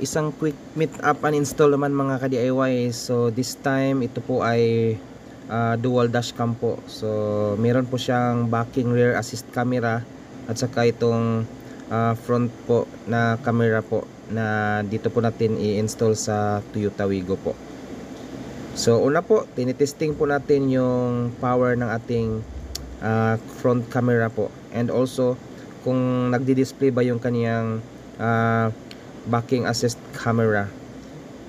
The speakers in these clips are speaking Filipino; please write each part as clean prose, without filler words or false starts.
Isang quick meet up and install naman mga ka-DIY. So this time ito po ay dual dashcam po. So meron po siyang backing rear assist camera at saka itong front po na camera po na dito po natin i-install sa Toyota Wigo po. So una po, tinitesting po natin yung power ng ating front camera po, and also kung nagdi-display ba yung kaniyang backing assist camera.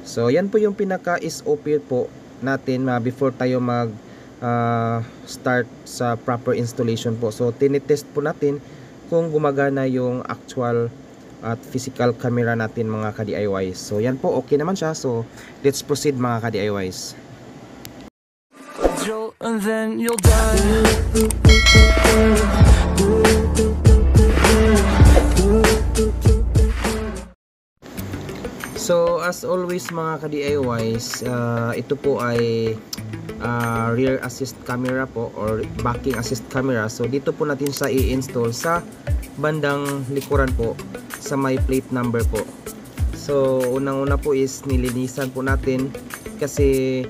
So yan po yung pinaka SOP po natin before tayo mag start sa proper installation po. So tinitest po natin kung gumagana yung actual at physical camera natin mga ka-DIYs. So yan po, okay naman siya. So let's proceed mga ka-DIYs. And then you'll die. So as always mga ka-DIYs, ito po ay rear assist camera po or backing assist camera. So dito po natin siya i-install sa bandang likuran po sa may plate number po. So unang-una po is nilinisan po natin kasi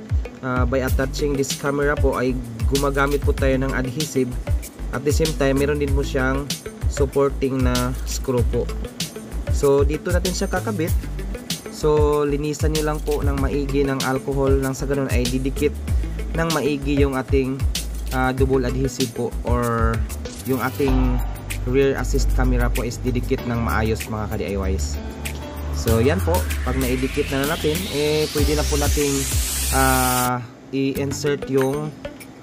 by attaching this camera po ay gumagamit po tayo ng adhesive. At the same time meron din po siyang supporting na screw po. So dito natin siya kakabit. So linisan nyo lang po ng maigi ng alcohol, nang sa ganun ay didikit ng maigi yung ating double adhesive po, or yung ating rear assist camera po is didikit ng maayos mga ka-DIYs. So yan po, pag naidikit na natin, pwede na po nating i-insert yung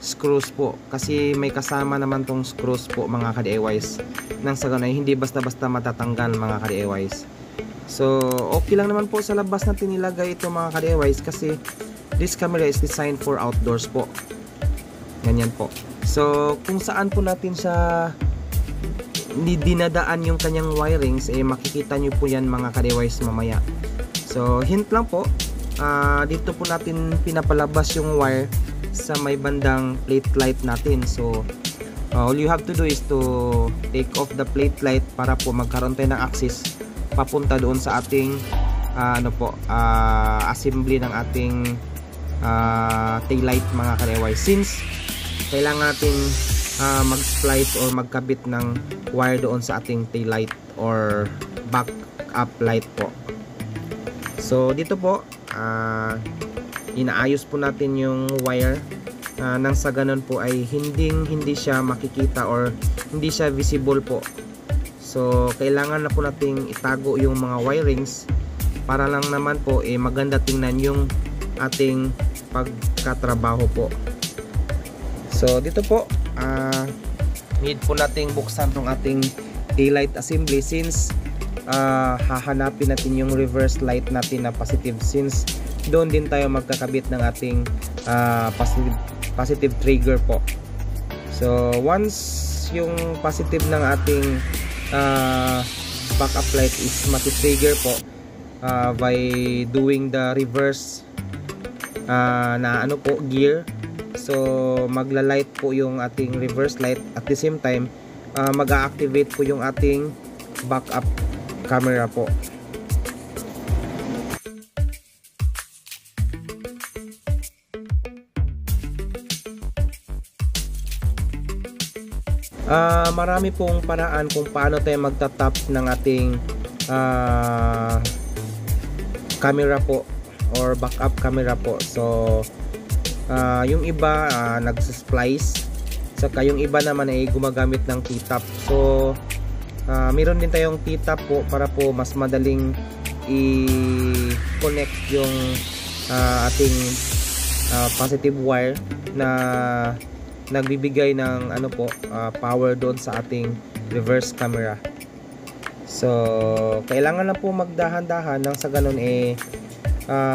screws po, kasi may kasama naman tong screws po mga ka-DIYs, nang sa ganun ay hindi basta-basta matatanggal mga ka-DIYs. So okay lang naman po sa labas natin nilagay ito mga ka-DIYs, kasi this camera is designed for outdoors po. Ganyan po. So kung saan po natin siya dinadaan yung kanyang wirings, makikita nyo po yan mga ka-DIYs mamaya. So hint lang po, dito po natin pinapalabas yung wire sa may bandang plate light natin. So all you have to do is to take off the plate light para po magkaroon tayo ng access papunta doon sa ating assembly ng ating tail light mga ka-DIY, since kailangan natin mag-splice or magkabit ng wire doon sa ating tail light or back up light po. So dito po inaayos po natin yung wire nang sa ganun po ay hindi siya makikita or hindi siya visible po. So kailangan na po nating itago yung mga wirings para lang naman po maganda tingnan yung ating pagkatrabaho po. So dito po need po nating buksan tong ating taillight assembly, since hahanapin natin yung reverse light natin na positive, since doon din tayo magkakabit ng ating positive trigger po. So once yung positive ng ating backup light is mati-trigger po by doing the reverse na gear, so magla-light po yung ating reverse light, at the same time mag-a-activate po yung ating backup camera po. Marami pong paraan kung paano tayo magtatap ng ating camera po or backup camera po. So yung iba nagsasplice, saka yung iba naman ay gumagamit ng T-tap. So meron din tayong T-tap po para po mas madaling i-connect yung ating positive wire na nagbibigay ng power doon sa ating reverse camera. So kailangan lang po magdahan-dahan nang sa ganun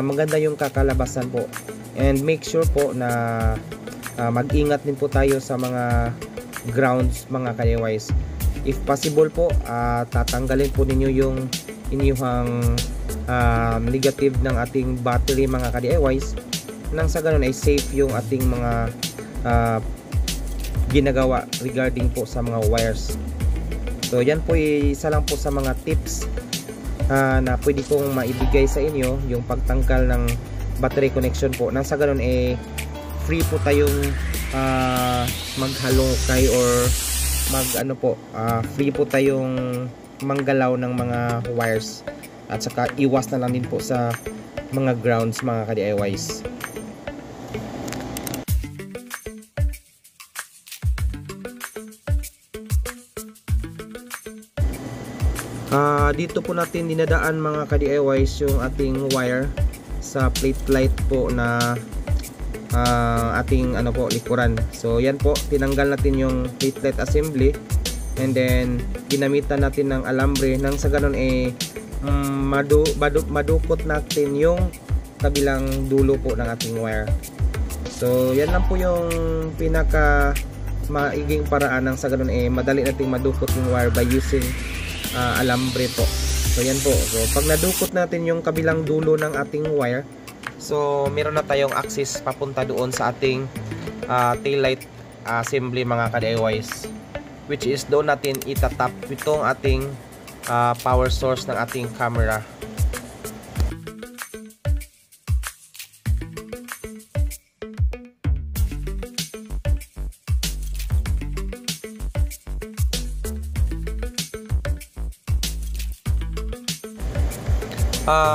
maganda yung kakalabasan po, and make sure po na mag-ingat din po tayo sa mga grounds mga ka-DIYs. If possible po, tatanggalin po ninyo yung inyong negative ng ating battery mga ka-DIYs, nang sa ganun ay safe yung ating mga ginagawa regarding po sa mga wires. So yan po isa lang po sa mga tips na pwede kong maibigay sa inyo, yung pagtanggal ng battery connection po, nang sa ganun free po tayong maghalongkay or free po tayong manggalaw ng mga wires, at saka iwas na lang din po sa mga grounds mga ka-DIYs. Dito po natin dinadaan mga ka-DIYs yung ating wire sa plate light po na ating likuran. So yan po, tinanggal natin yung plate light assembly, and then ginamitan natin ng alambre nang sa ganun madukot natin yung kabilang dulo po ng ating wire. So yan lang po yung pinaka maiging paraan nang sa ganun madali nating madukot yung wire by using alambre po. So yan po, so pag nadukot natin yung kabilang dulo ng ating wire, so meron na tayong access papunta doon sa ating tail light assembly mga ka-DIYs, which is doon natin itatap itong ating power source ng ating camera.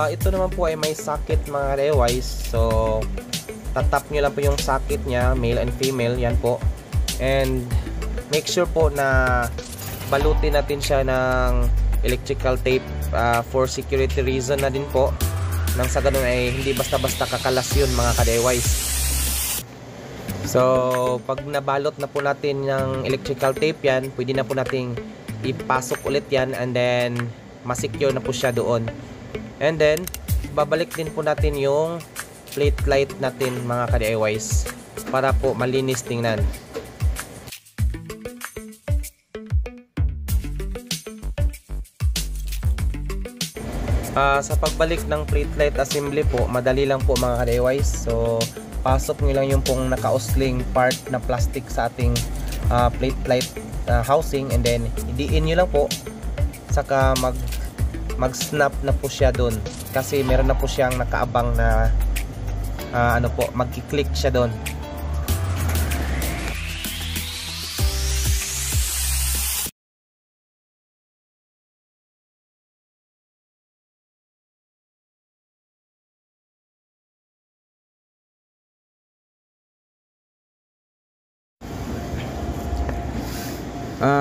Ito naman po ay may socket mga ka-DIYs, so tatap nyo lang po yung socket nya, male and female, yan po, and make sure po na balutin natin siya ng electrical tape for security reason na din po, nang sa ganun hindi basta-basta kakalas yun mga ka-DIYs. So pag nabalot na po natin ng electrical tape yan, pwede na po nating ipasok ulit yan, and then masecure na po siya doon. And then babalik din po natin yung plate light natin mga ka-DIYs para po malinis tingnan. Sa pagbalik ng plate light assembly po, madali lang po mga ka-DIYs. So pasok nyo lang yung pong naka-usling part na plastic sa ating plate light housing, and then idiin nyo lang po, saka mag-snap na po siya doon, kasi meron na po siyang nakaabang na magki-click siya doon.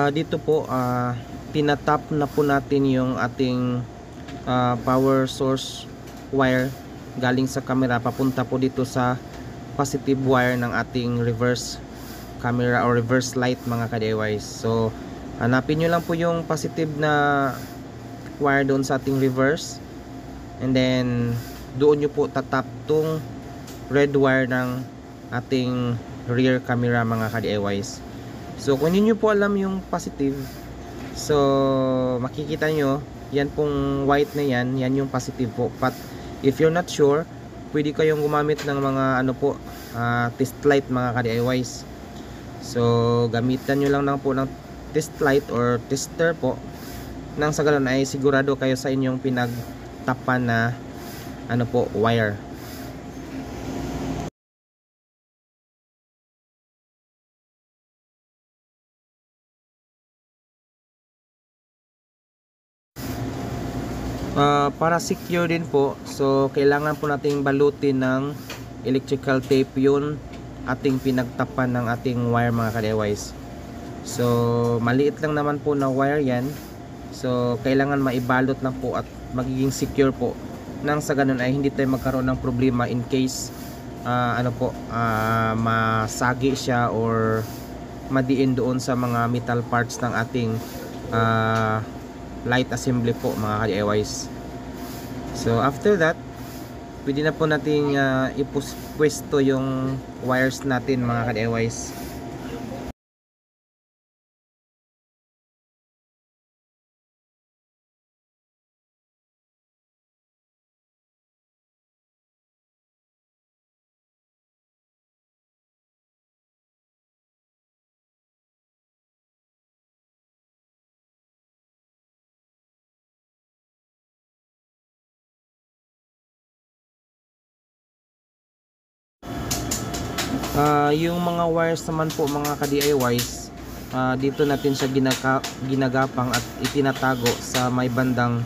Dito po tinatap na po natin yung ating power source wire galing sa camera papunta po dito sa positive wire ng ating reverse camera or reverse light mga ka-DIYs. So hanapin nyo lang po yung positive na wire doon sa ating reverse, and then doon nyo po tatap tong red wire ng ating rear camera mga ka-DIYs. So kung hindi nyo po alam yung positive, so makikita nyo yan pong white na yan yung positive po. But if you're not sure, pwede kayong gumamit ng mga test light mga ka-DIYs. So gamitan nyo lang po ng test light or tester po, nang sa ganun ay sigurado kayo sa inyong pinagtapan na wire. Para secure din po, so kailangan po nating balutin ng electrical tape yun ating pinagtapan ng ating wire mga ka-DIYs. So maliit lang naman po na wire yan, so kailangan maibalot lang po at magiging secure po, nang sa ganun ay hindi tayo magkaroon ng problema in case masagi siya or madiin doon sa mga metal parts ng ating light assembly po mga ka-DIYs. So after that, pwede na po nating ipwesto yung wires natin mga ka-DIYs. Yung mga wires naman po mga ka-DIYs, dito natin siya ginagapang at itinatago sa may bandang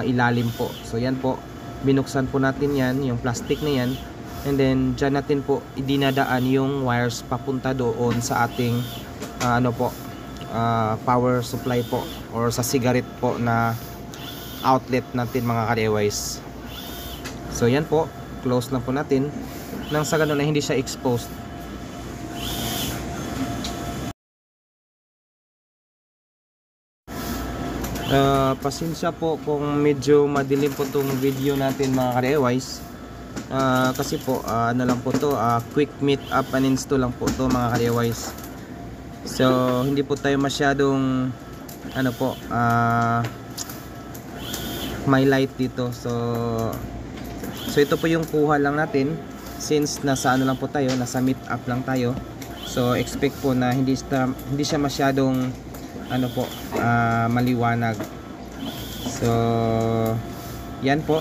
ilalim po. So yan po, binuksan po natin yan, yung plastic na yan, and then dyan natin po idinadaan yung wires papunta doon sa ating power supply po, or sa cigarette po na outlet natin mga ka-DIYs. So yan po, close lang po natin nang sa ganun na hindi siya exposed. Pasensya po kung medyo madilim po tong video natin mga ka-DIYs, kasi po ano lang po to, quick meet up and install lang po to mga ka-DIYs. So hindi po tayo masyadong may light dito. So ito po yung kuha lang natin, since nasa lang po tayo, nasa meet up lang tayo. So expect po na hindi siya masyadong maliwanag. So yan po.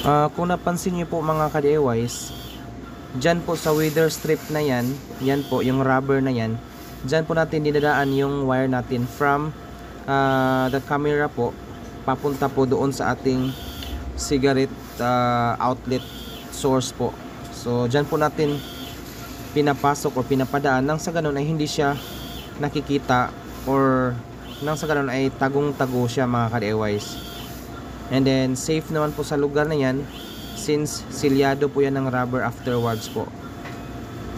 Kung napansin niyo po mga ka-DIYs, dyan po sa weather strip na yan, yan po yung rubber na yan, dyan po natin dinadaan yung wire natin from the camera po papunta po doon sa ating cigarette outlet source po. So dyan po natin pinapasok o pinapadaan, nang sa ganun ay hindi siya nakikita, or nang sa ganun ay tagong-tago siya mga ka-DIYs. And then safe naman po sa lugar na yan, since silyado po yan ng rubber afterwards po.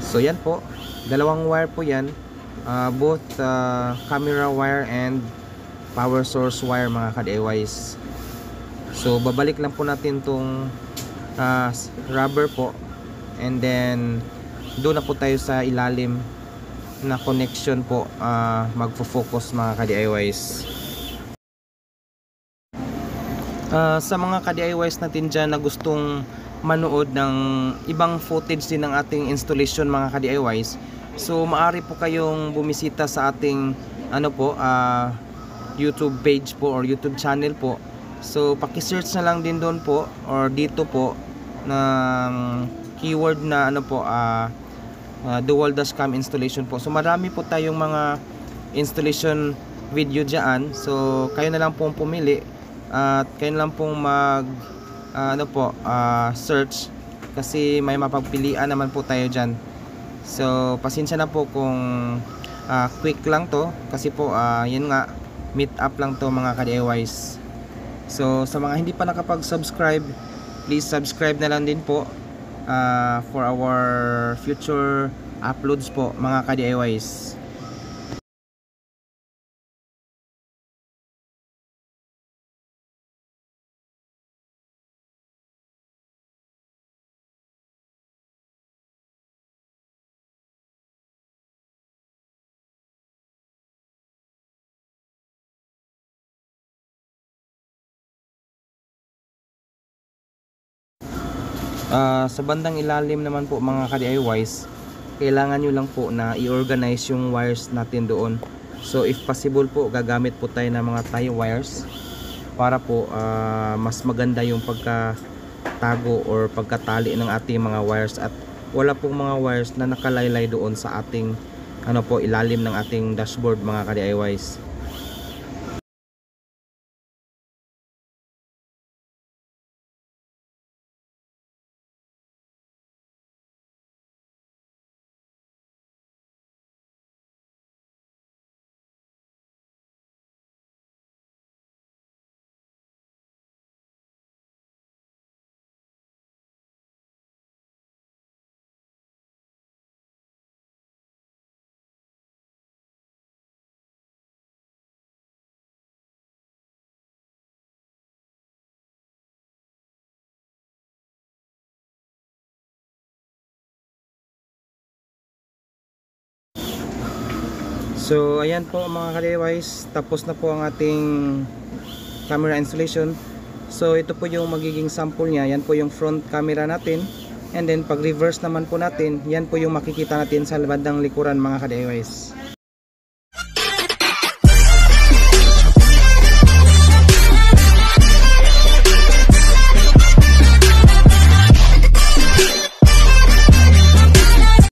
So yan po, dalawang wire po yan, both camera wire and power source wire mga ka-DIYs. So babalik lang po natin tong rubber po, and then doon na po tayo sa ilalim na connection po magfo-focus mga ka-DIYs. Sa mga ka-DIYs natin dyan na gustong manood ng ibang footage din ng ating installation mga ka-DIYs, so maaari po kayong bumisita sa ating YouTube page po or YouTube channel po. So paki-search na lang din doon po or dito po ng keyword na dual dashcam installation po. So marami po tayong mga installation video dyan, so kayo na lang pong pumili at kayo lang pong search, kasi may mapagpilian naman po tayo dyan. So pasensya na po kung quick lang to, kasi po yun nga, meet up lang to mga ka-DIYs. So sa mga hindi pa nakapag-subscribe, please subscribe na lang din po for our future uploads po mga ka-DIYs. Sa bandang ilalim naman po mga ka-DIYs, kailangan nyo lang po na i-organize yung wires natin doon. So if possible po, gagamit po tayo ng mga tie wires para po mas maganda yung pagkatago or pagkatali ng ating mga wires, at wala pong mga wires na nakalaylay doon sa ating ilalim ng ating dashboard mga ka-DIYs. So ayan po mga ka-DIYs, tapos na po ang ating camera installation. So ito po yung magiging sample niya. Yan po yung front camera natin. And then pag reverse naman po natin, yan po yung makikita natin sa bandang likuran mga ka-DIYs.